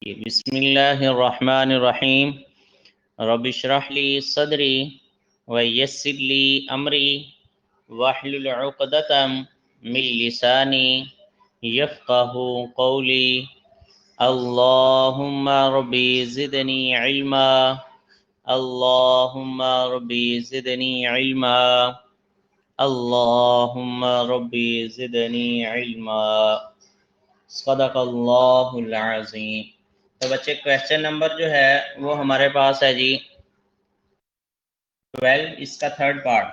बिस्मिल्लाहिर्रहमानिर्रहीम रब्बिश्रह ली सदरी व यस्सिर ली अमरी वहलुल उक़दतम मिन लिसानी यफ़क़हू क़ौली। अल्लाहुम्मा रब्बी ज़िदनी इल्मा, अल्लाहुम्मा रब्बी ज़िदनी इल्मा, अल्लाहुम्मा रब्बी ज़िदनी इल्मा। सदक़ल्लाहुल अज़ीम। तो बच्चे क्वेश्चन नंबर जो है वो हमारे पास है जी 12, इसका थर्ड पार्ट।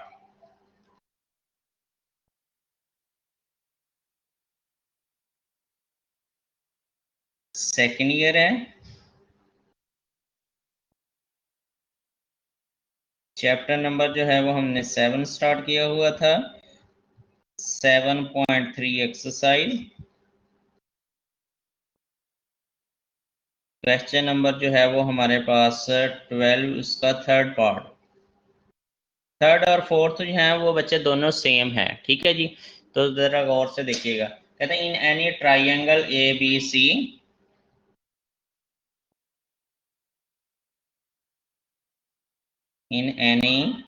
सेकेंड ईयर है, चैप्टर नंबर जो है वो हमने 7 स्टार्ट किया हुआ था। 7.3 एक्सरसाइज। क्वेश्चन नंबर जो है वो हमारे पास 12, उसका थर्ड पार्ट। थर्ड और फोर्थ जो है वो बच्चे दोनों सेम है, ठीक है जी। तो जरा गौर से देखिएगा। कहते हैं in any triangle A B C, in any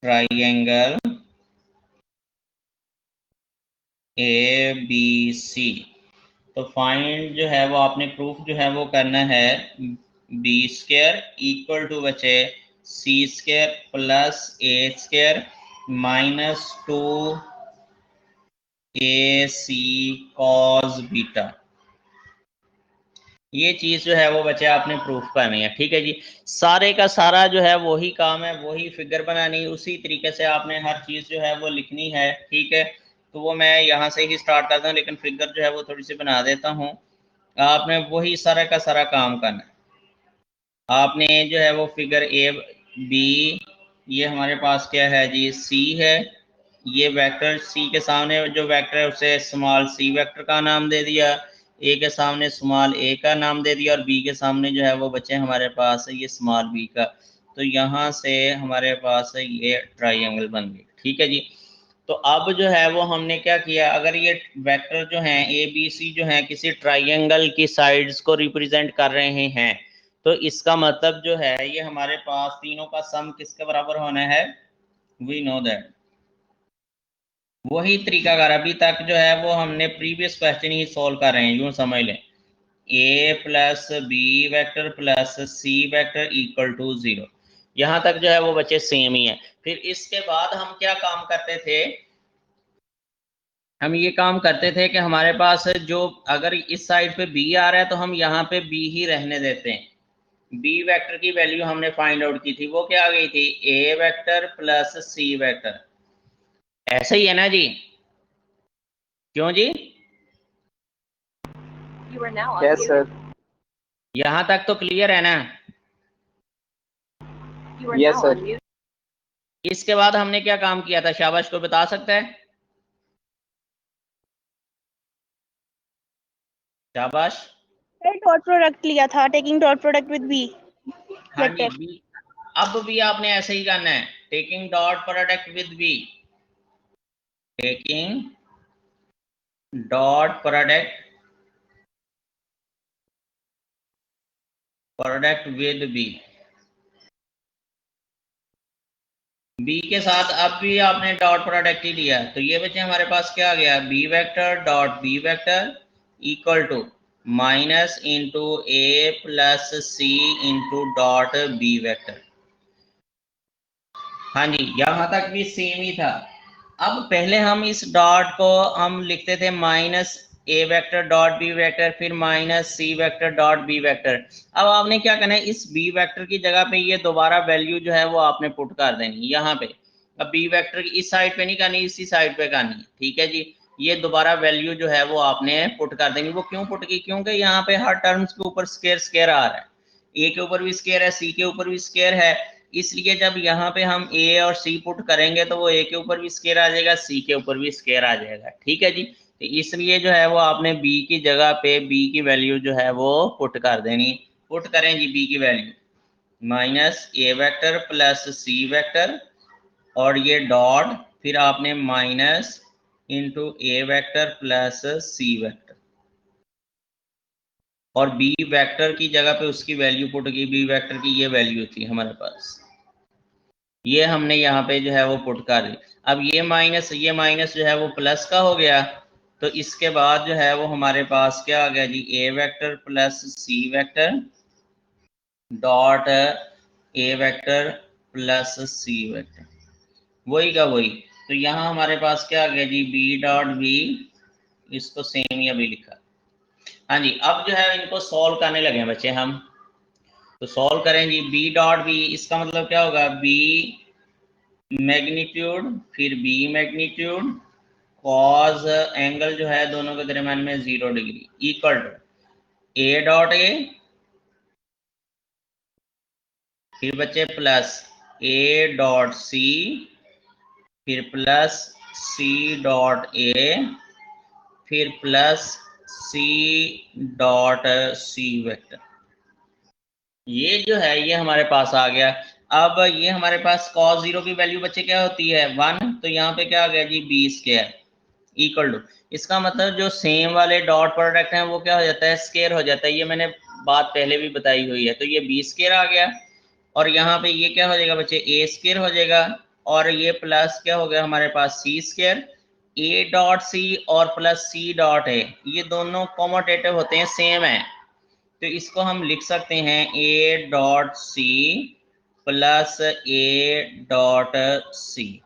triangle A B C, तो फाइंड जो है वो आपने प्रूफ जो है वो करना है बी स्क्वायर इक्वल टू बचे सी स्क्वायर प्लस ए स्क्वायर माइनस 2 ए सी कॉस बीटा। ये चीज जो है वो बच्चे आपने प्रूफ करनी है, ठीक है जी। सारे का सारा जो है वही काम है, वही फिगर बनानी, उसी तरीके से आपने हर चीज जो है वो लिखनी है, ठीक है। तो वो मैं यहाँ से ही स्टार्ट करता हूँ, लेकिन फिगर जो है वो थोड़ी सी बना देता हूँ। आपने वही सारा का सारा काम करना है। आपने जो है वो फिगर ए बी, ये हमारे पास क्या है जी, सी है। ये वेक्टर सी के सामने जो वेक्टर है उसे स्मॉल सी वेक्टर का नाम दे दिया, ए के सामने स्मॉल ए का नाम दे दिया, और बी के सामने जो है वो बचे हमारे पास ये स्मॉल बी का। तो यहाँ से हमारे पास ये ट्राइंगल बन गई, ठीक है जी। तो अब जो है वो हमने क्या किया, अगर ये वेक्टर जो हैं ए बी सी जो हैं किसी ट्राइंगल की साइड्स को रिप्रेजेंट कर रहे हैं, तो इसका मतलब जो है ये हमारे पास तीनों का सम किसके बराबर होना है, वी नो दैट। वही तरीकाकार अभी तक जो है वो हमने प्रीवियस क्वेश्चन ही सॉल्व कर रहे हैं, यूं समझ लें A plus B vector plus C vector equal to 0। यहाँ तक जो है वो बच्चे सेम ही है। फिर इसके बाद हम क्या काम करते थे, हम ये काम करते थे कि हमारे पास जो अगर इस साइड पे बी आ रहा है तो हम यहाँ पे बी ही रहने देते हैं। बी वेक्टर की वैल्यू हमने फाइंड आउट की थी, वो क्या आ गई थी, ए वेक्टर प्लस सी वेक्टर। ऐसा ही है ना जी, क्यों जी? Yes sir. यहाँ तक तो क्लियर है ना? Yes sir. इसके बाद हमने क्या काम किया था, शाबाश को बता सकता है? शाबाश। डॉट प्रोडक्ट लिया था, taking dot product with B हाँ जी, वेक्टर। बी। अब भी आपने ऐसे ही करना है, taking dot product with B, taking dot product with B. B के साथ अब भी आपने डॉट प्रोडक्ट ही लिया, तो ये बच्चे हमारे पास क्या आ गया, B vector dot B vector equal to minus into A plus C into dot B vector. हाँ जी, यहाँ तक भी सेम ही था। अब पहले हम इस डॉट को हम लिखते थे माइनस ए वेक्टर डॉट बी वेक्टर, फिर माइनस सी वेक्टर डॉट बी वेक्टर। अब आपने क्या करना है, इस बी वेक्टर की जगह पे ये दोबारा वैल्यू जो है वो आपने पुट कर देनी यहाँ पे। अब बी वेक्टर की इस साइड पे नहीं करनी, इसी साइड पे करनी है, ठीक है जी। ये दोबारा वैल्यू जो है वो आपने पुट कर देनी। वो क्यों पुट की, क्योंकि यहाँ पे हर टर्म्स के ऊपर स्केयर स्केयर आ रहा है। ए के ऊपर भी स्केयर है, सी के ऊपर भी स्केयर है, इसलिए जब यहाँ पे हम ए और सी पुट करेंगे तो वो ए के ऊपर भी स्केयर आ जाएगा, सी के ऊपर भी स्केयर आ जाएगा, ठीक है जी। तो इसलिए जो है वो आपने बी की जगह पे बी की वैल्यू जो है वो पुट कर देनी। पुट करें जी बी की वैल्यू माइनस ए वेक्टर प्लस सी वेक्टर, और ये डॉट, फिर आपने माइनस इंटू ए वेक्टर प्लस सी वेक्टर, और बी वेक्टर की जगह पे उसकी वैल्यू पुट की, बी वेक्टर की ये वैल्यू थी हमारे पास, ये हमने यहाँ पे जो है वो पुट कर दी। अब ये माइनस जो है वो प्लस का हो गया, तो इसके बाद जो है वो हमारे पास क्या आ गया जी, A vector plus C vector dot A vector plus C vector, वही का वही। तो यहाँ हमारे पास क्या आ गया जी, बी डॉट बी, इसको सेम ही अभी लिखा। हाँ जी, अब जो है इनको सॉल्व करने लगे हैं बच्चे हम, तो सॉल्व करें जी। बी डॉट बी, इसका मतलब क्या होगा, बी मैग्नीट्यूड फिर बी मैग्नीट्यूड कॉस एंगल जो है दोनों के दरम्यान में 0 degree equal to A dot A, फिर बच्चे प्लस ए डॉट सी, फिर प्लस सी डॉट ए, फिर plus C dot C vector. ये जो है ये हमारे पास आ गया। अब ये हमारे पास cos 0 की वैल्यू बच्चे क्या होती है 1, तो यहाँ पे क्या आ गया जी बी स्क्वायर इक्वल टू, इसका मतलब जो सेम वाले डॉट प्रोडक्ट हैं वो क्या हो जाता है, स्क्वायर हो जाता है। ये मैंने बात पहले भी बताई हुई है, तो ये बी स्क्वायर आ गया और यहाँ पे ये क्या हो जाएगा बच्चे, ए स्क्वायर हो जाएगा और ये प्लस क्या हो गया हमारे पास सी स्क्वायर। ए डॉट सी और प्लस सी डॉट ए, ये दोनों कॉमोटेटिव होते हैं, सेम है, तो इसको हम लिख सकते हैं A dot C plus A dot C,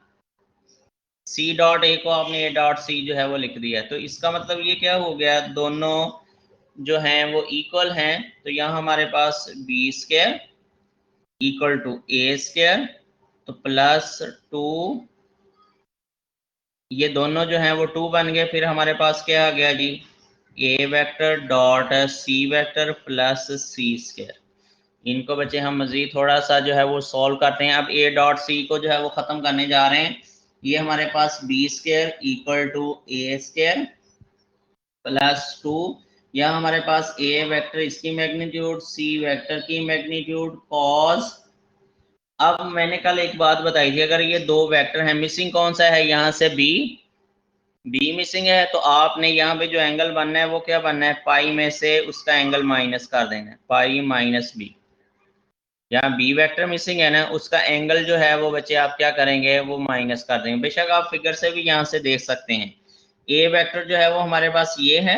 C dot A को आपने ए डॉट सी जो है वो लिख दिया। तो इसका मतलब ये क्या हो गया, दोनों जो हैं वो इक्वल हैं, तो यहाँ हमारे पास B square equal to A square, तो प्लस 2, ये दोनों जो हैं वो 2 बन गए। फिर हमारे पास क्या आ गया जी, A vector dot C vector plus C square. इनको बच्चे हम मजीद थोड़ा सा जो है वो सॉल्व करते हैं। अब ए डॉट सी को जो है वो ख़त्म करने जा रहे हैं। ये हमारे पास B square equal to A square plus 2, यहाँ हमारे पास ए वेक्टर इसकी मैग्नीट्यूड, सी वेक्टर की मैग्नीट्यूड कॉस। अब मैंने कल एक बात बताई थी, अगर ये दो वेक्टर हैं, मिसिंग कौन सा है यहाँ से, बी, बी मिसिंग है, तो आपने यहाँ पे जो एंगल बनना है वो क्या बनना है, पाई में से उसका एंगल माइनस कर देना है, पाई माइनस बी। यहाँ बी वेक्टर मिसिंग है ना, उसका एंगल जो है वो बच्चे आप क्या करेंगे, वो माइनस कर देंगे। बेशक आप फिगर से भी यहाँ से देख सकते हैं। ए वेक्टर जो है वो हमारे पास ये है,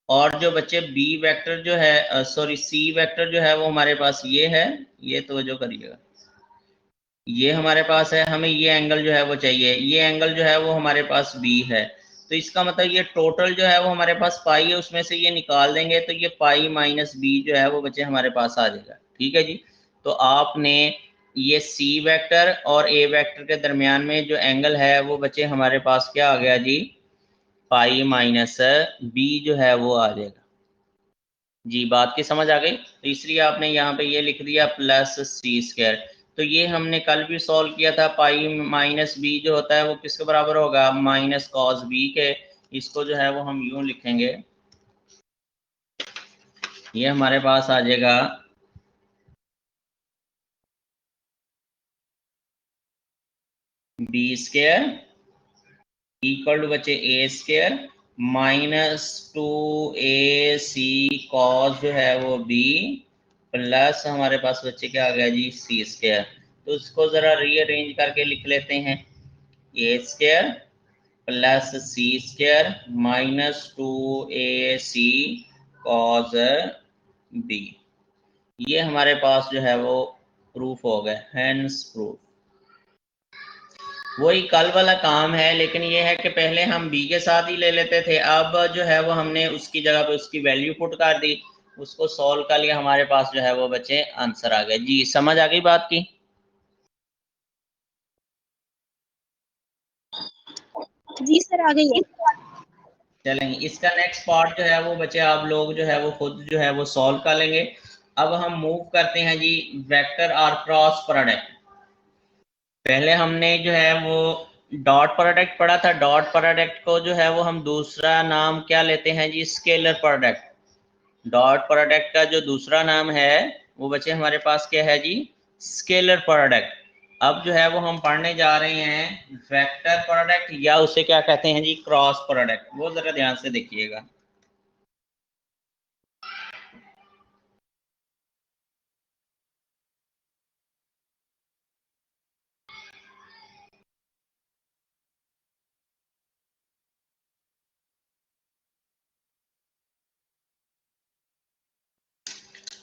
और जो बच्चे बी वेक्टर जो है सॉरी सी वेक्टर जो है वो हमारे पास ये है, ये तवज्जो करिएगा, ये हमारे पास है, हमें ये एंगल जो है वो चाहिए, ये एंगल जो है वो हमारे पास बी है। तो इसका मतलब ये टोटल जो है वो हमारे पास पाई है, उसमें से ये निकाल देंगे तो ये पाई माइनस बी जो है वो बच्चे हमारे पास आ जाएगा। ठीक है जी, तो आपने ये सी वेक्टर और ए वेक्टर के दरमियान में जो एंगल है वो बच्चे हमारे पास क्या आ गया जी, पाई माइनस बी जो है वो आ जाएगा जी। बात की समझ आ गई, तो इसलिए आपने यहाँ पे ये लिख दिया प्लस सी स्क्वायर। तो ये हमने कल भी सॉल्व किया था, पाई माइनस बी जो होता है वो किसके बराबर होगा, माइनस कॉस बी के। इसको जो है वो हम यूं लिखेंगे, ये हमारे पास आ जाएगा बी स्क्वायर इक्वल टू बच्चे ए स्क्वायर माइनस 2ac कॉस जो है वो बी प्लस हमारे पास बच्चे क्या आ गया जी, सी स्क्वायर। तो इसको जरा रीअरेंज करके लिख लेते हैं, A square plus C square minus 2ac cos B. ये हमारे पास जो है वो प्रूफ हो गया, हेंस प्रूफ। वही कल वाला काम है, लेकिन ये है कि पहले हम बी के साथ ही ले लेते थे, अब जो है वो हमने उसकी जगह पे उसकी वैल्यू पुट कर दी, उसको सॉल्व कर लिया, हमारे पास जो है वो बच्चे आंसर आ गए जी। समझ आ गई बात की? जी सर, आ गई है। चलेंगे, इसका नेक्स्ट पार्ट जो है वो बच्चे आप लोग जो है वो खुद जो है वो सॉल्व कर लेंगे। अब हम मूव करते हैं जी वेक्टर और क्रॉस प्रोडक्ट। पहले हमने जो है वो डॉट प्रोडक्ट पढ़ा था, डॉट प्रोडक्ट को जो है वो हम दूसरा नाम क्या लेते हैं जी, स्केलर प्रोडक्ट। डॉट प्रोडक्ट का जो दूसरा नाम है वो बच्चे हमारे पास क्या है जी, स्केलर प्रोडक्ट। अब जो है वो हम पढ़ने जा रहे हैं वेक्टर प्रोडक्ट, या उसे क्या कहते हैं जी, क्रॉस प्रोडक्ट। वो जरा ध्यान से देखिएगा।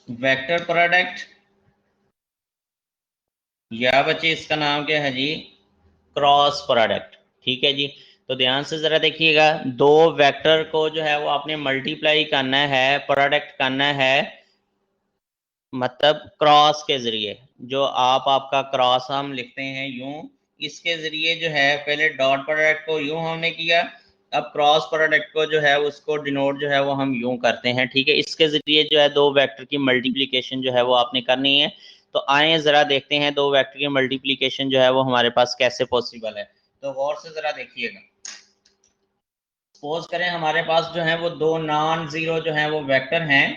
वेक्टर प्रोडक्ट, या बच्चे इसका नाम क्या है जी, क्रॉस प्रोडक्ट। ठीक है जी, तो ध्यान से जरा देखिएगा, दो वेक्टर को जो है वो आपने मल्टीप्लाई करना है, प्रोडक्ट करना है, मतलब क्रॉस के जरिए। जो आपका क्रॉस हम लिखते हैं यूं, इसके जरिए जो है पहले डॉट प्रोडक्ट को यूं हमने किया, अब क्रॉस प्रोडक्ट को जो है उसको डिनोट जो है वो हम यूं करते हैं। ठीक है, इसके जरिए जो है दो वेक्टर की मल्टीप्लिकेशन जो है वो आपने करनी है। तो आए जरा देखते हैं दो वेक्टर की मल्टीप्लिकेशन जो है वो हमारे पास कैसे पॉसिबल है। तो गौर से जरा देखिएगा, सपोज करें हमारे पास जो है वो दो नॉन जीरो जो है वो वेक्टर हैं।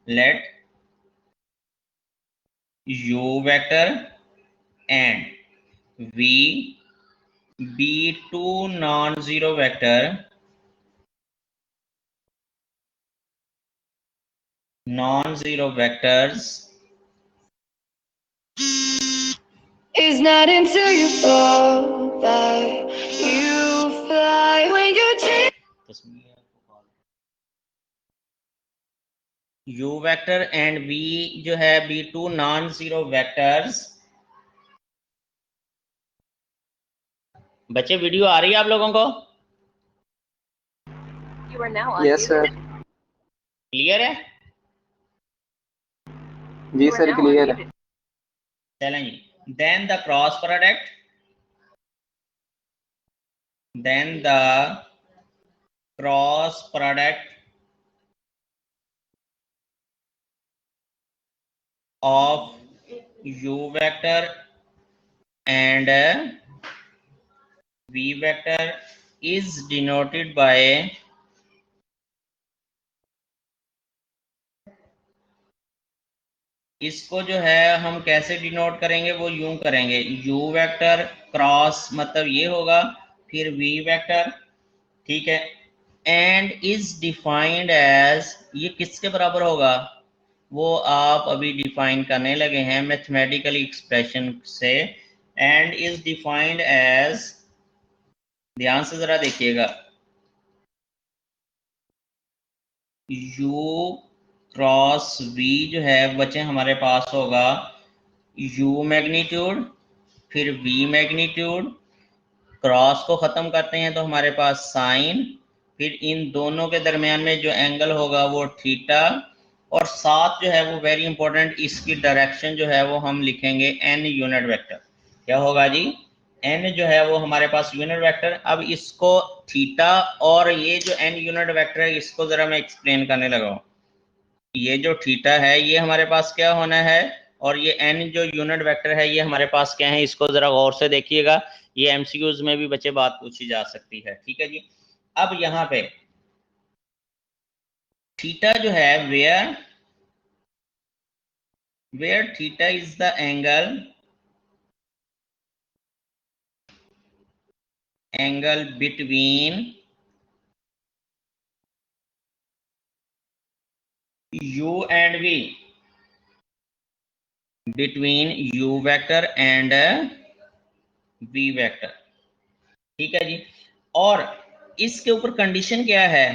Let u vector and v be two non-zero vector, non-zero vectors It's not until you fall that you fly when you take. u vector and v जो है be two non-zero vectors। बच्चे video आ रही है आप लोगों को? You are now on Yes, sir. Clear है? जी You are sir now clear है। unmuted. चलें जी, then the cross product, then the cross product of u vector and v vector is denoted by इसको जो है हम कैसे डिनोट करेंगे, वो यूं करेंगे, u वेक्टर क्रॉस मतलब ये होगा, फिर v वेक्टर। ठीक है, एंड इज डिफाइंड एज, ये किसके बराबर होगा, वो आप अभी डिफाइन करने लगे हैं मैथमेटिकल एक्सप्रेशन से। एंड इज डिफाइंड एज, ध्यान से जरा देखिएगा, u क्रॉस v जो है बच्चे हमारे पास होगा u मैग्नीट्यूड फिर v मैग्नीट्यूड, क्रॉस को खत्म करते हैं तो हमारे पास साइन, फिर इन दोनों के दरमियान में जो एंगल होगा वो थीटा, और साथ जो है वो वेरी इंपॉर्टेंट, इसकी डायरेक्शन जो है वो हम लिखेंगे n यूनिट वेक्टर। क्या होगा जी, n जो है वो हमारे पास यूनिट वेक्टर। अब इसको थीटा और ये जो n यूनिट वेक्टर है इसको जरा मैं एक्सप्लेन करने लगा हूँ। ये जो थीटा है ये हमारे पास क्या होना है, और ये n जो यूनिट वेक्टर है ये हमारे पास क्या है, इसको जरा गौर से देखिएगा, ये एमसीक्यूज में भी बच्चे बात पूछी जा सकती है। ठीक है जी, अब यहाँ पे थीटा जो है where theta is the angle between u and v, between u vector and v vector. ठीक है जी, और इसके ऊपर कंडीशन क्या है,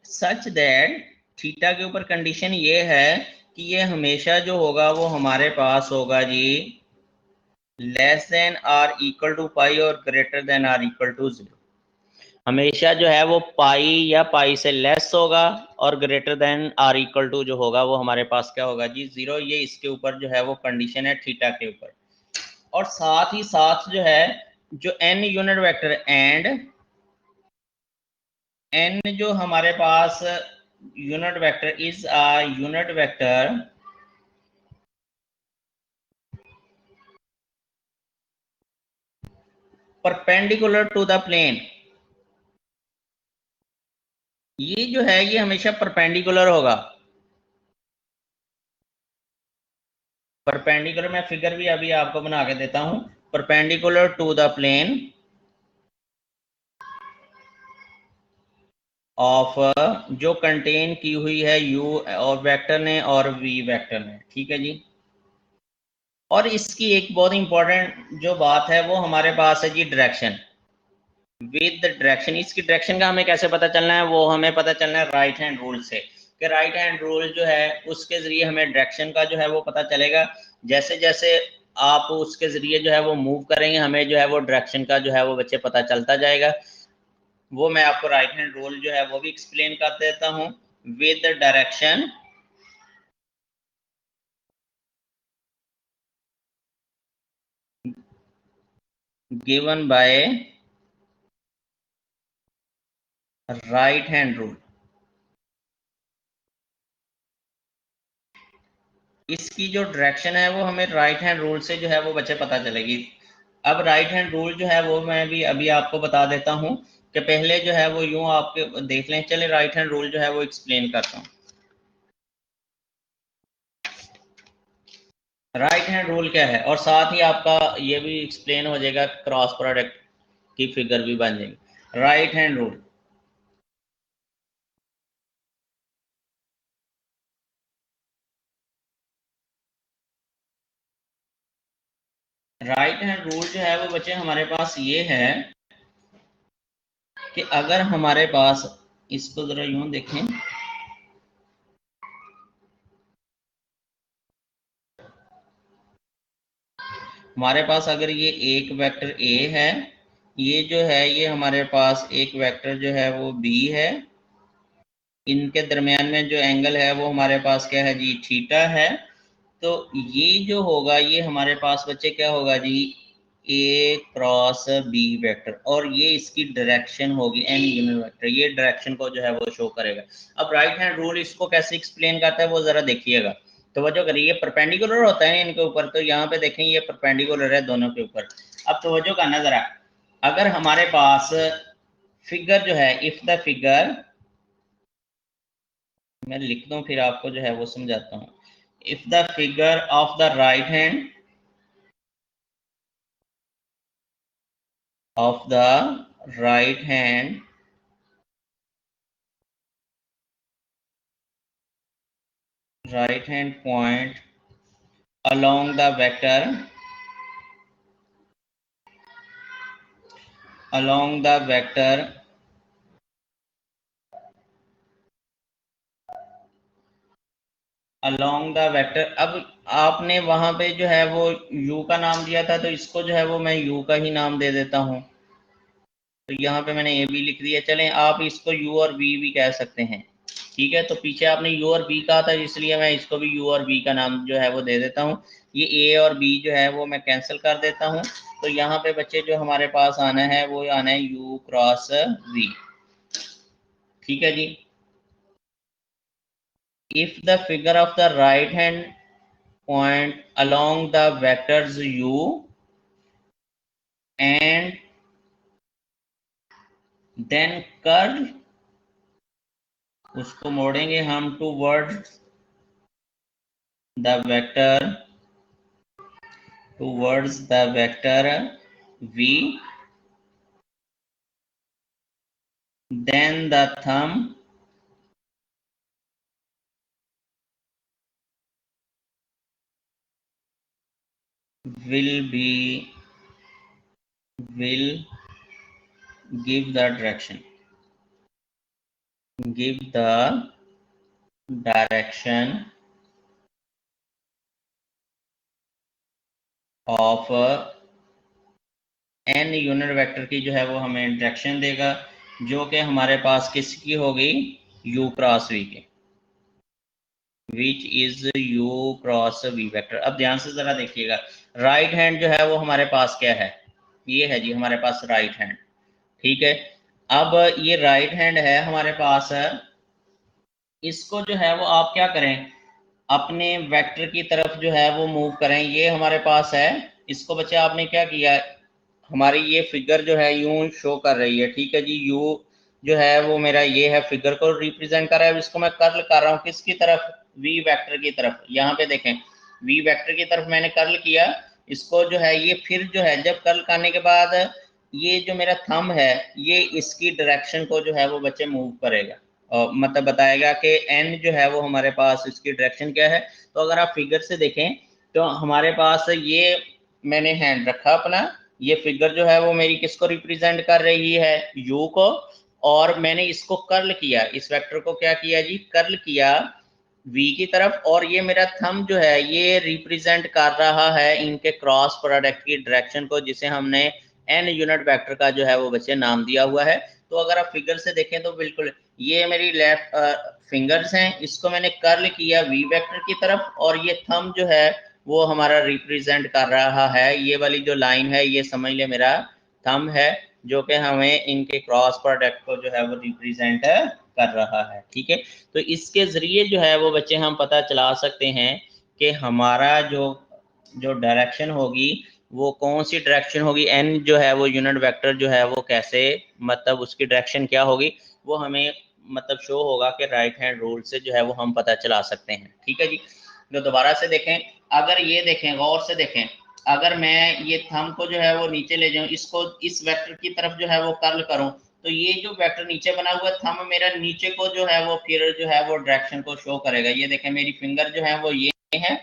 सच दैट थीटा के ऊपर कंडीशन ये है कि ये हमेशा जो होगा वो हमारे पास होगा जी less than or equal to pi और greater than or equal to 0। हमेशा जो है वो पाई या पाई से लेस होगा और greater than or equal to जो होगा वो हमारे पास क्या होगा जी 0। ये इसके ऊपर जो है वो कंडीशन है थीटा के ऊपर। और साथ ही साथ जो है जो n unit vector and n जो हमारे पास unit vector is a unit vector perpendicular to the plane. ये जो है ये हमेशा परपेंडिकुलर होगा, परपेंडिकुलर, मैं फिगर भी अभी आपको बना के देता हूं, perpendicular to the plane of जो कंटेन की हुई है u और वेक्टर ने और v वेक्टर ने। ठीक है जी, और इसकी एक बहुत इंपॉर्टेंट जो बात है वो हमारे पास है जी डायरेक्शन, विद डायरेक्शन। इसकी डायरेक्शन का हमें कैसे पता चलना है, वो हमें पता चलना है राइट हैंड रूल से। कि राइट हैंड रूल जो है उसके ज़रिए हमें डायरेक्शन का जो है वो पता चलेगा। जैसे जैसे आप उसके ज़रिए जो है वो मूव करेंगे हमें जो है वो डायरेक्शन का जो है वो बच्चे पता चलता जाएगा। वो मैं आपको राइट हैंड रूल जो है वो भी एक्सप्लेन कर देता हूँ। With direction given by right hand rule, इसकी जो डायरेक्शन है वो हमें राइट हैंड रूल से जो है वो बच्चे पता चलेगी। अब राइट हैंड रूल जो है वो मैं भी अभी आपको बता देता हूँ कि पहले जो है वो यूं आपके देख लें। चले राइट हैंड रूल जो है वो एक्सप्लेन करता हूँ। राइट हैंड रूल क्या है और साथ ही आपका ये भी एक्सप्लेन हो जाएगा, क्रॉस प्रोडक्ट की फिगर भी बन जाएगी। Right hand rule, right hand rule जो है वो बच्चे हमारे पास ये है कि अगर हमारे पास, इसको जरा यूं देखें, हमारे पास अगर ये एक वेक्टर ए है, ये जो है ये हमारे पास एक वेक्टर जो है वो बी है, इनके दरमियान में जो एंगल है वो हमारे पास क्या है जी, थीटा है। तो ये जो होगा ये हमारे पास बच्चे क्या होगा जी, ए क्रॉस बी वेक्टर, और ये इसकी डायरेक्शन होगी एन यूनिट वेक्टर, ये डायरेक्शन को जो है वो शो करेगा। अब राइट हैंड रूल इसको कैसे एक्सप्लेन करता है वो जरा देखिएगा। तवज्जो करिए, ये परपेंडिकुलर होता है इनके ऊपर, तो यहाँ पे देखें ये परपेंडिकुलर है दोनों के ऊपर। अब तवज्जो करना जरा, अगर हमारे पास फिगर जो है, इफ द फिगर, मैं लिख दूं फिर आपको जो है वो समझाता हूँ। If the figure of the right hand of the right hand point along the vector अब आपने वहां पे जो है वो u का नाम दिया था, तो इसको जो है वो मैं u का ही नाम दे देता हूं। तो यहाँ पे मैंने ए बी लिख दिया। चलें, आप इसको u और b भी कह सकते हैं, ठीक है। तो पीछे आपने u और b कहा था, इसलिए मैं इसको भी u और b का नाम जो है वो दे देता हूँ। ये a और b जो है वो मैं कैंसिल कर देता हूँ। तो यहाँ पे बच्चे जो हमारे पास आना है वो आना है u क्रॉस v, ठीक है जी। If the figure of the right hand point along the vectors u and then curve, उसको मोड़ेंगे हम towards the vector v, then the thumb will give the direction of n unit vector की जो है वो हमें डायरेक्शन देगा, जो कि हमारे पास किसकी होगी, u क्रॉस v के, which is u cross v vector. अब ध्यान से जरा देखिएगा, राइट हैंड जो है वो हमारे पास क्या है, ये है जी हमारे पास राइट हैंड, ठीक है। अब ये राइट हैंड है हमारे पास, इसको जो है वो आप क्या करें, अपने वेक्टर की तरफ जो है वो मूव करें। ये हमारे पास है, इसको बच्चे आपने क्या किया, हमारी ये फिगर जो है यूं शो कर रही है, ठीक है जी। यू जो है वो मेरा ये है, फिगर को रिप्रेजेंट कर रहा है। इसको मैं कर्ल कर रहा हूँ किसकी तरफ, वी वेक्टर की तरफ। यहाँ पे देखें, वी वेक्टर की तरफ मैंने कर्ल किया इसको जो है। ये फिर जो है जब कर्ल करने के बाद ये जो मेरा थंब है ये इसकी डायरेक्शन को जो है वो बच्चे मूव करेगा, और मतलब बताएगा कि एन जो है वो हमारे पास इसकी डायरेक्शन क्या है। तो अगर आप फिगर से देखें तो हमारे पास ये मैंने हैंड रखा अपना, ये फिगर जो है वो मेरी किसको रिप्रेजेंट कर रही है, यू को, और मैंने इसको कर्ल किया, इस वेक्टर को क्या किया जी, कर्ल किया v की तरफ, और ये मेरा थंब जो है ये रिप्रेजेंट कर रहा है इनके क्रॉस प्रोडक्ट की डायरेक्शन को, जिसे हमने n यूनिट वेक्टर का जो है वो बच्चे नाम दिया हुआ है। तो अगर आप फिगर से देखें तो बिल्कुल ये मेरी लेफ्ट फिंगर्स हैं, इसको मैंने कर्ल किया v वेक्टर की तरफ, और ये थंब जो है वो हमारा रिप्रेजेंट कर रहा है, ये वाली जो लाइन है ये समझ ले मेरा थंब है, जो कि हमें इनके क्रॉस प्रोडक्ट को जो है वो रिप्रेजेंट कर रहा है। ठीक है, तो इसके जरिए जो है वो बच्चे हम पता चला सकते हैं कि हमारा जो डायरेक्शन होगी वो कौन सी डायरेक्शन होगी, n जो है वो यूनिट वेक्टर जो है वो कैसे, मतलब उसकी डायरेक्शन क्या होगी, वो हमें मतलब शो होगा कि राइट हैंड रूल से जो है वो हम पता चला सकते हैं। ठीक है जी, तो दोबारा से देखें, अगर ये देखें, गौर से देखें, अगर मैं ये थंब को जो है वो नीचे ले जाऊं, इसको इस वेक्टर की तरफ जो है वो कर्ल करूं, तो ये जो वेक्टर नीचे बना हुआ थंब मेरा नीचे को जो है वो फिर जो है वो डायरेक्शन को शो करेगा। ये देखें मेरी फिंगर जो है वो ये है,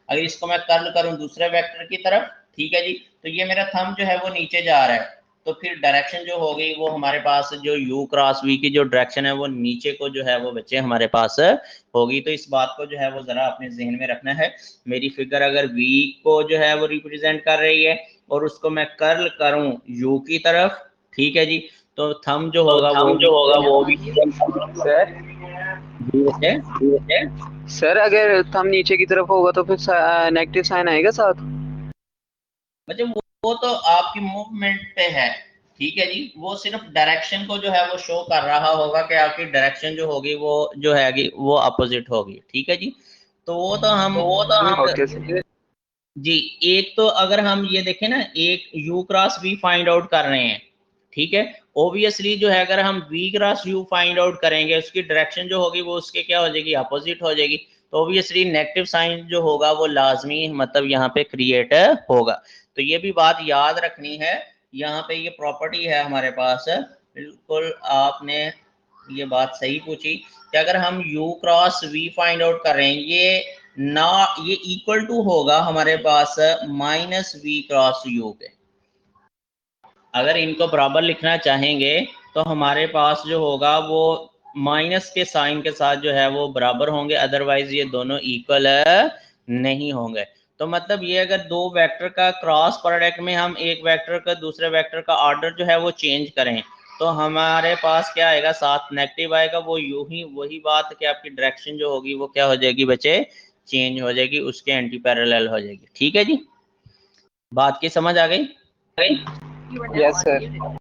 अगर इसको मैं कर्ल करूं दूसरे वेक्टर की तरफ, ठीक है जी, तो ये मेरा थंब जो है वो नीचे जा रहा है, तो फिर डायरेक्शन जो होगी वो हमारे पास जो u क्रॉस v की जो डायरेक्शन है वो नीचे को जो है वो बच्चे हमारे पास होगी। तो इस बात को जो है वो जरा अपने जहन में रखना है। मेरी फिगर अगर v को जो है वो रिप्रेजेंट कर रही है और उसको मैं कर्ल करूं u की तरफ, ठीक है जी, तो थंब जो होगा वो भी सर सर अगर थंब नीचे की तरफ होगा तो फिर नेगेटिव साइन आएगा साथ। मतलब वो तो आपकी मूवमेंट पे है, ठीक है जी, वो सिर्फ डायरेक्शन को जो है वो शो कर रहा होगा कि आपकी डायरेक्शन जो होगी वो जो है वो अपोजिट होगी। ठीक है जी, तो वो तो हम ओके सर। जी, एक तो अगर हम ये देखें ना, एक u cross v find out कर रहे हैं, ठीक है, ओबियसली जो है अगर हम v cross u find out करेंगे उसकी डायरेक्शन जो होगी वो उसके क्या हो जाएगी, अपोजिट हो जाएगी, तो ओबियसली नेगेटिव साइन जो होगा वो लाजमी मतलब यहाँ पे क्रिएट होगा। तो ये भी बात याद रखनी है, यहाँ पे ये प्रॉपर्टी है हमारे पास, बिल्कुल आपने ये बात सही पूछी कि अगर हम u cross v find out कर रहे हैं, ये इक्वल टू होगा हमारे पास माइनस v क्रॉस u के। अगर इनको बराबर लिखना चाहेंगे तो हमारे पास जो होगा वो माइनस के साइन के साथ जो है वो बराबर होंगे, अदरवाइज ये दोनों इक्वल नहीं होंगे। तो मतलब ये अगर दो वेक्टर का क्रॉस प्रोडक्ट में हम एक वेक्टर का दूसरे वेक्टर का ऑर्डर जो है वो चेंज करें तो हमारे पास क्या आएगा, साथ नेगेटिव आएगा, वो यूं ही वही बात कि आपकी डायरेक्शन जो होगी वो क्या हो जाएगी बच्चे, चेंज हो जाएगी, उसके एंटी पैरेलल हो जाएगी। ठीक है जी, बात की समझ आ गई? You are now Yes, sir. unmuted.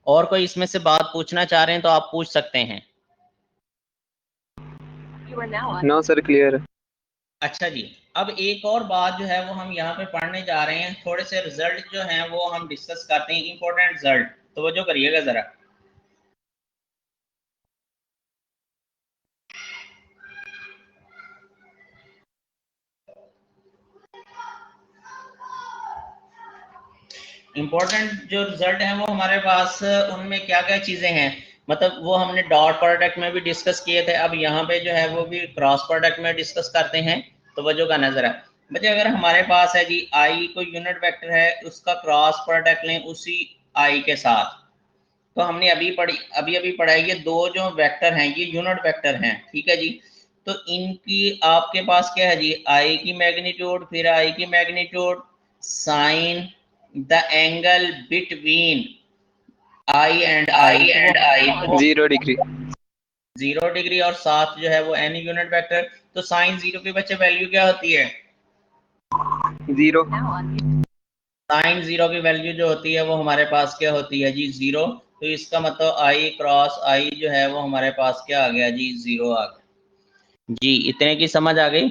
और कोई इसमें से बात पूछना चाह रहे हैं तो आप पूछ सकते हैं। You are now no sir clear. अच्छा जी, अब एक और बात जो है वो हम यहाँ पे पढ़ने जा रहे हैं, थोड़े से रिजल्ट जो हैं वो हम डिस्कस करते हैं, इंपॉर्टेंट रिजल्ट, तो वो जो करिएगा जरा। इंपॉर्टेंट जो रिजल्ट है वो हमारे पास उनमें क्या क्या चीजें हैं, मतलब वो हमने डॉट प्रोडक्ट में भी डिस्कस किए थे, अब यहाँ पे जो है वो भी क्रॉस प्रोडक्ट में डिस्कस करते हैं। तो वजह का नजर है बच्चे, अगर हमारे पास है जी आई कोई यूनिट वेक्टर है, उसका क्रॉस प्रोडक्ट लें उसी आई के साथ, तो हमने अभी पढ़ा है, ये दो जो वेक्टर हैं ये यूनिट वेक्टर हैं, ठीक है जी, तो इनकी आपके पास क्या है जी, आई की मैग्नीट्यूड, फिर आई की magnitude sine the angle between I and I 0 degree. 0 degree, और साथ जो है वो एन यूनिट वेक्टर, तो साइन 0 के बच्चे वैल्यू क्या होती है, 0। now unmuted. साइन 0 की वैल्यू जो होती है वो हमारे पास क्या होती है जी, 0, तो इसका मतलब आई क्रॉस आई जो है वो हमारे पास क्या आ गया जी, 0 आ गया जी। इतने की समझ आ गई?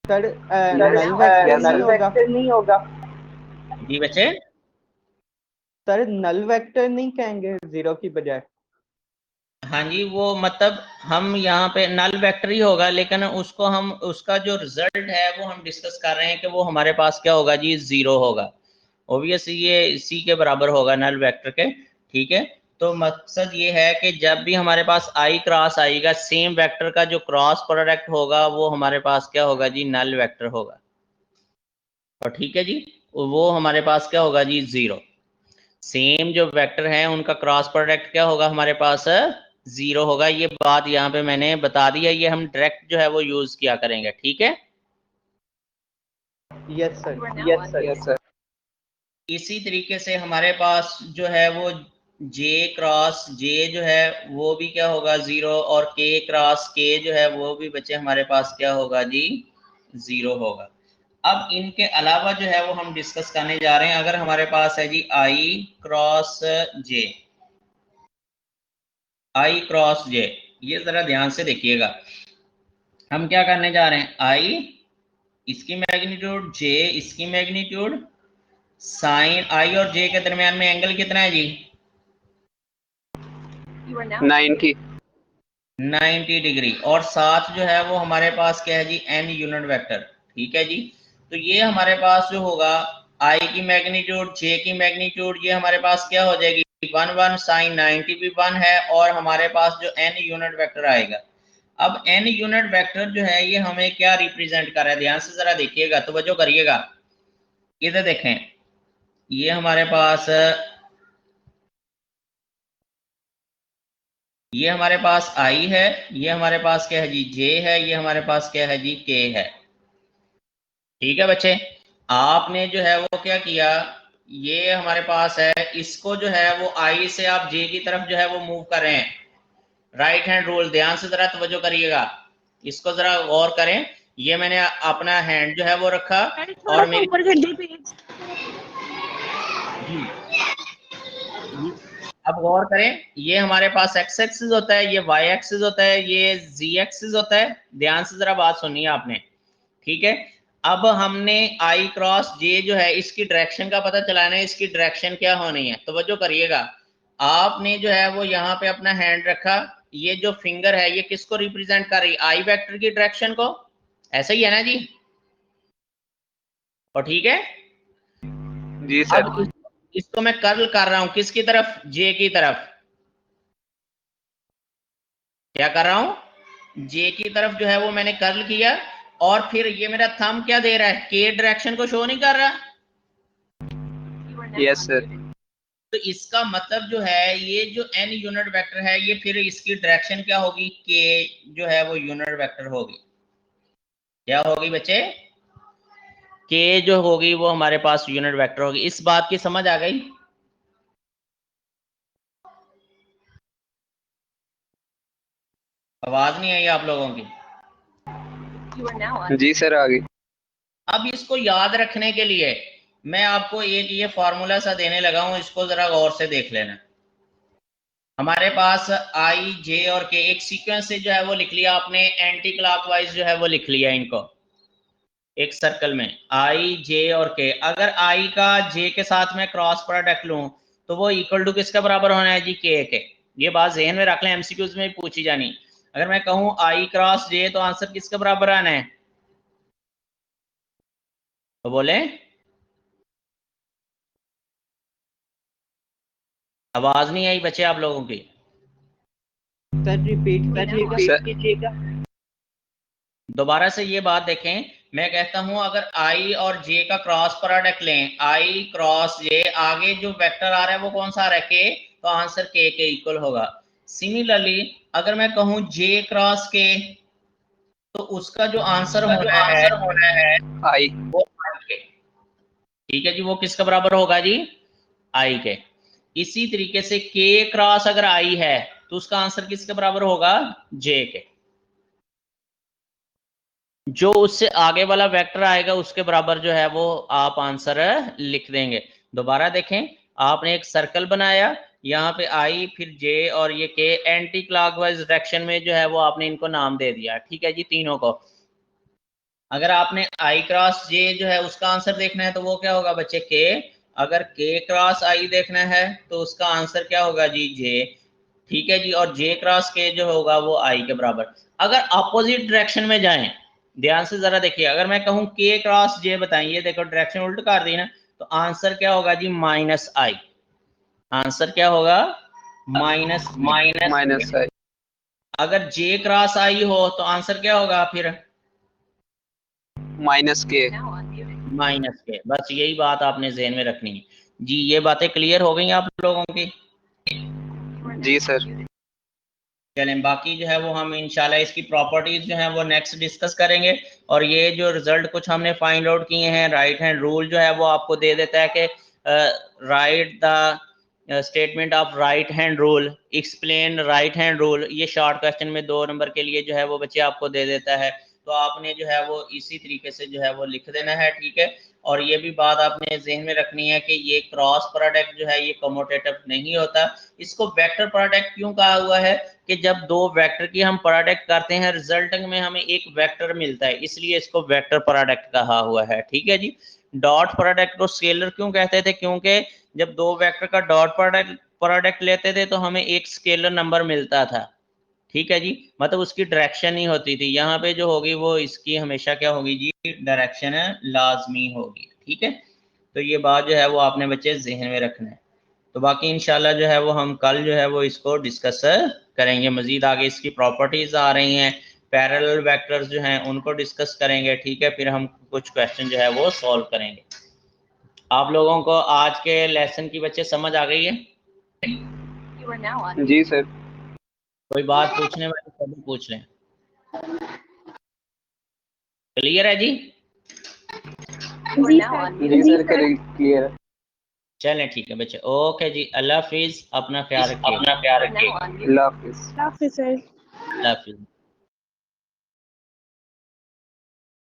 सर नल वेक्टर नहीं होगा जी बच्चे, सर, नल वेक्टर नहीं कहेंगे 0 की बजाय? हाँ जी, वो मतलब हम यहाँ पे नल वेक्टर ही होगा, लेकिन उसको हम उसका जो रिजल्ट है वो हम डिस्कस कर रहे हैं कि वो हमारे पास क्या होगा जी, 0 होगा, ओबियसली ये सी के बराबर होगा नल वेक्टर के। ठीक है, तो मकसद ये है कि जब भी हमारे पास आई क्रॉस आएगा, सेम वेक्टर का जो क्रॉस प्रोडक्ट होगा वो हमारे पास क्या होगा जी, नल वेक्टर होगा, और ठीक है जी, वो हमारे पास क्या होगा जी, 0। सेम जो वेक्टर है उनका क्रॉस प्रोडक्ट क्या होगा हमारे पास 0 होगा। ये बात यहाँ पे मैंने बता दी है, ये हम डायरेक्ट जो है वो यूज किया करेंगे, ठीक है। Yes sir. You are now yes on sir. Yes sir. इसी तरीके से हमारे पास जो है वो J क्रॉस J जो है वो भी क्या होगा 0, और K क्रॉस K जो है वो भी बच्चे हमारे पास क्या होगा जी 0 होगा। अब इनके अलावा जो है वो हम डिस्कस करने जा रहे हैं। अगर हमारे पास है जी I cross J, I cross J, ये जरा ध्यान से देखिएगा। हम क्या करने जा रहे हैं, I इसकी मैग्नीट्यूड, J इसकी मैग्नीट्यूड, साइन I और J के दरमियान में एंगल कितना है जी You are now 90। 90 डिग्री, और साथ जो है वो हमारे पास क्या है जी n यूनिट वेक्टर, ठीक है जी। तो ये हमारे पास जो होगा I की मैग्नीट्यूड, J की मैग्नीट्यूड, ये हमारे पास क्या हो जाएगी 1 1, साइन 90 भी 1 है, और हमारे पास जो n यूनिट वेक्टर आएगा। अब n यूनिट वेक्टर जो है ये हमें क्या रिप्रेजेंट कर रहा है, ध्यान से जरा देखिएगा, तवज्जो करिएगा। इधर देखें, ये हमारे पास I है, ये हमारे पास क्या है जी J है, ये हमारे पास क्या है जी K है, ठीक है बच्चे। आपने जो है वो क्या किया, ये हमारे पास है, इसको जो है वो I से आप J की तरफ जो है वो मूव कर रहे हैं, राइट हैंड रूल, ध्यान से जरा तवज्जो करिएगा, इसको जरा गौर करें। ये मैंने अपना हैंड जो है वो रखा अरे थोड़ा और सा मेरी ऊपर कर दे पेज। अब गौर करें, ये हमारे पास x एक्सिस होता है, ये y एक्सिस होता है, ये z एक्सिस होता है। ध्यान से जरा बात सुनिए आपने, ठीक है। अब हमने I क्रॉस J जो है इसकी डायरेक्शन का पता चलाना है, इसकी डायरेक्शन क्या होनी है, तो जो करिएगा, आपने जो है वो यहाँ पे अपना हैंड रखा, ये जो फिंगर है ये किसको रिप्रेजेंट कर रही है, I वेक्टर की डायरेक्शन को, ऐसा ही है ना जी, और ठीक है। जी सर। अब इसको मैं कर्ल कर रहा हूं किसकी तरफ, J की तरफ, क्या कर रहा हूं J की तरफ जो है वो मैंने कर्ल किया, और फिर ये मेरा थंब क्या दे रहा है, K डायरेक्शन को शो नहीं कर रहा। You are now yes sir. तो इसका मतलब जो है ये जो n यूनिट वेक्टर है ये फिर इसकी डायरेक्शन क्या होगी, K जो है वो यूनिट वेक्टर होगी, क्या होगी बच्चे, K जो होगी वो हमारे पास यूनिट वेक्टर होगी। इस बात की समझ आ गई, आवाज नहीं आई आप लोगों की। You are now on जी सर, आगे। अब इसको याद रखने के लिए मैं आपको एक ये फॉर्मूला सा देने लगा हूं, इसको जरा गौर से देख लेना। हमारे पास I J और K एक सीक्वेंस से जो है वो लिख लिया आपने, एंटी क्लॉकवाइज जो है वो लिख लिया इनको एक सर्कल में, I J और K। अगर I का J के साथ में क्रॉस प्रोडक्ट लूं तो वो इक्वल टू किसका बराबर होना है जी, K के। ये बात ज़हन में रख लें, एमसीक्यूज में पूछी जानी। अगर मैं कहूं I क्रॉस J तो आंसर किसका बराबर आना है, तो बोले, आवाज नहीं आई बच्चे आप लोगों की। सर रिपीट कीजिएगा। दोबारा से ये बात देखें, मैं कहता हूं अगर I और J का क्रॉस प्रोडक्ट लें, I क्रॉस J, आगे जो वेक्टर आ रहा है वो कौन सा आ रहा है, K, तो आंसर K के इक्वल होगा। सिमिलरली अगर मैं कहूं J क्रॉस K, तो उसका जो आंसर होना है आई। वो I के, ठीक है जी, वो किसका बराबर होगा जी, I के। इसी तरीके से K क्रॉस अगर I है तो उसका आंसर किसके बराबर होगा, J के। जो उससे आगे वाला वेक्टर आएगा उसके बराबर जो है वो आप आंसर लिख देंगे। दोबारा देखें, आपने एक सर्कल बनाया, यहाँ पे I फिर J और ये K, एंटी क्लॉकवाइज डायरेक्शन में जो है वो आपने इनको नाम दे दिया, ठीक है जी, तीनों को। अगर आपने I क्रॉस J जो है उसका आंसर देखना है तो वो क्या होगा बच्चे, K। अगर K क्रॉस I देखना है तो उसका आंसर क्या होगा जी, J, ठीक है जी। और J क्रॉस K जो होगा वो I के बराबर। अगर अपोजिट डायरेक्शन में जाएं, ध्यान से जरा देखिए, अगर मैं कहूं K क्रॉस J बताइए, देखो डायरेक्शन उल्ट कर दी ना, तो आंसर क्या होगा जी, -I। आंसर क्या होगा, माइनस आई। अगर J क्रॉस I हो तो आंसर क्या होगा फिर, -K। now on muted. -K। बस यही बात आपने ज़हन में रखनी है। जी ये बातें क्लियर हो गई आप लोगों की? जी सर। चलें बाकी जो है वो हम इंशाल्लाह इसकी प्रॉपर्टीज जो हैं वो नेक्स्ट डिस्कस करेंगे। और ये जो रिजल्ट कुछ हमने फाइंड आउट किए हैं, राइट हैंड रूल जो है वो आपको दे देता है कि right the statement of right hand rule, explain right hand rule, ये शॉर्ट क्वेश्चन में 2 नंबर के लिए जो है वो बच्चे आपको दे देता है। तो आपने जो है वो इसी तरीके से जो है वो लिख देना है, ठीक है। और ये भी बात आपने जहन में रखनी है कि ये क्रॉस प्रोडक्ट जो है ये कम्यूटेटिव नहीं होता। इसको वेक्टर प्रोडक्ट क्यों कहा हुआ है कि जब 2 वेक्टर की हम प्रोडक्ट करते हैं रिजल्टिंग में हमें एक वेक्टर मिलता है, इसलिए इसको वेक्टर प्रोडक्ट कहा हुआ है, ठीक है जी। डॉट प्रोडक्ट को स्केलर क्यों कहते थे? क्योंकि जब 2 वेक्टर का डॉट प्रोडक्ट लेते थे तो हमें एक स्केलर नंबर मिलता था, ठीक है जी। मतलब उसकी डायरेक्शन ही होती थी। यहाँ पे जो होगी वो इसकी हमेशा क्या होगी जी, डायरेक्शन लाजमी होगी, ठीक है। तो ये बात जो है वो आपने बच्चे जहन में रखना है। तो बाकी इंशाल्लाह जो है वो हम कल जो है वो इसको डिस्कस करेंगे मजीद। आगे इसकी प्रॉपर्टीज आ रही हैं, पैरेलल वेक्टर्स जो हैं उनको डिस्कस करेंगे, ठीक है। फिर हम कुछ क्वेश्चन जो है वो सॉल्व करेंगे। आप लोगों को आज के लेसन की बच्चे समझ आ गई है? You are now on. जी सर। कोई बात पूछने वाले सभी पूछ लें। क्लियर है जी? You are जी now सर। on. जी सर क्लियर है। चलें ठीक है बच्चे, ओके जी, अल्लाह हाफिज, अपना ख्याल रखिए। You are now on. अल्लाह हाफिज। काफी सर। अल्लाह हाफिज।